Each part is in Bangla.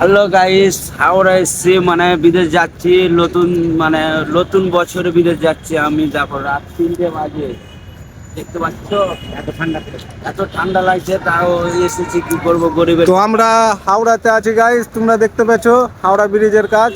হ্যালো গাইস, হাওড়া এসছি, মানে বিদেশ যাচ্ছি। নতুন মানে নতুন বছরে বিদেশ যাচ্ছি আমি। দেখো রাত 3টে বাজে, দেখতে পাচ্ছ? এত ঠান্ডা লাগছে, তাও এসেছি। কি করবো, গরিবের। তো আমরা হাওড়াতে আছি গাইস, তোমরা দেখতে পেছো হাওড়া ব্রিজের কাজ।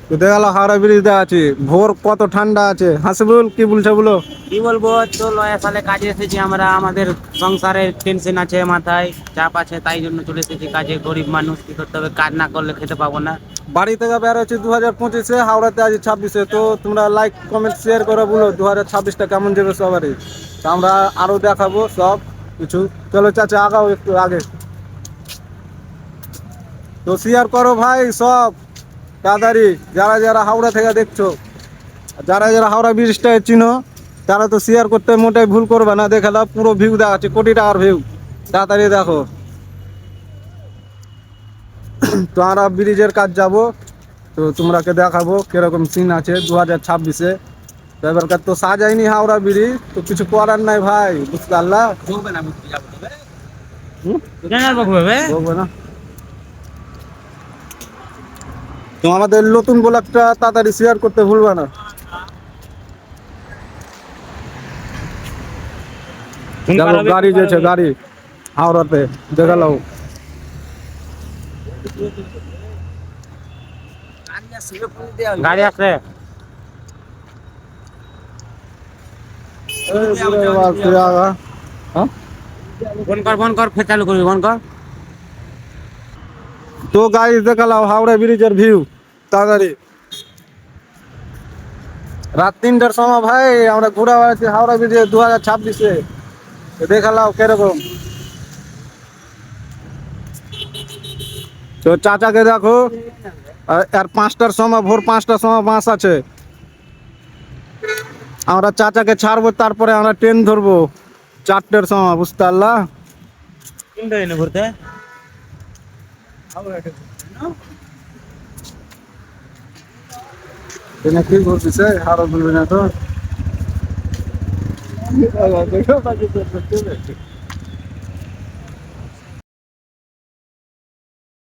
তো দেখালো হাওড়া ব্রিজে আছি, ভোর কত ঠান্ডা আছে। হাসিবুল কি বলছো বলো? কি বলবো, তো লয়া সালে কাজে এসেছি আমরা। আমাদের সংসারের টেনশন আছে, মাথায় চাপ আছে, তাই জন্য চলে এসেছি কাজে। গরিব মানুষ, কি করতে হবে? কাজ না করলে খেতে পাবো না। বাড়ি থেকে বের হচ্ছে 2025-এ, হাওড়াতে আছি 26-এ। তো তোমরা লাইক কমেন্ট শেয়ার করে বলো 2026টা কেমন যাবে সবারই। তো আমরা আরো দেখাবো সব কিছু। চলো চাচা আগাও একটু আগে। তো শেয়ার করো ভাই সব তাড়াতাড়ি, যারা যারা হাওড়া থেকে দেখছো। যারা যারা হাওড়া ব্রিজটা চিনো তারা তো শেয়ার করতে মোটেই ভুল করবে না। দেখালো পুরো ভিউ দেখাচ্ছে, কোটি টাকার ভিউ। তাড়াতাড়ি দেখো। তো আমরা ব্রিজের কাজ যাব, তো তোমরাকে দেখাবো কিরকম সিন আছে 2026-এ। তো এবারকার তো সাজাইনি হাওড়া ব্রিজ, তো কিছু করার নাই ভাই, বুঝতে পারলা? বলবে না, বুঝতে যাবো তবে। হুম? বলবে। বলবো না। তো আমাদের নতুন ব্লগটা তাড়াতাড়ি শেয়ার করতে ভুলবে না। দেখো গাড়ি যেছে, গাড়ি হাওড়াতে দেখালো। গাড়ি আছে। হ্যাঁ? ফোন কর, ফের চালু করবি, ফোন কর। তো গাইস দেখালাম হাওড়া ব্রিজের ভিউ তাড়াতাড়ি। রাত 3টার সময় ভাই আমরা ঘুরে বেড়াচ্ছি হাওড়া ব্রিজে 2026-এ। দেখালাম কিরকম। তো চাচাকে দেখো, আর 5টার সময়, ভোর 5টার সময় বাস আছে। আমরা চাচাকে ছাড়বো, তারপরে আমরা ট্রেন ধরবো 4টের সময়, বুঝতে পারলা? কোনটা এনে ঘুরতে? ট্রেনে কি করছিস হাওড়া বলবি না তো।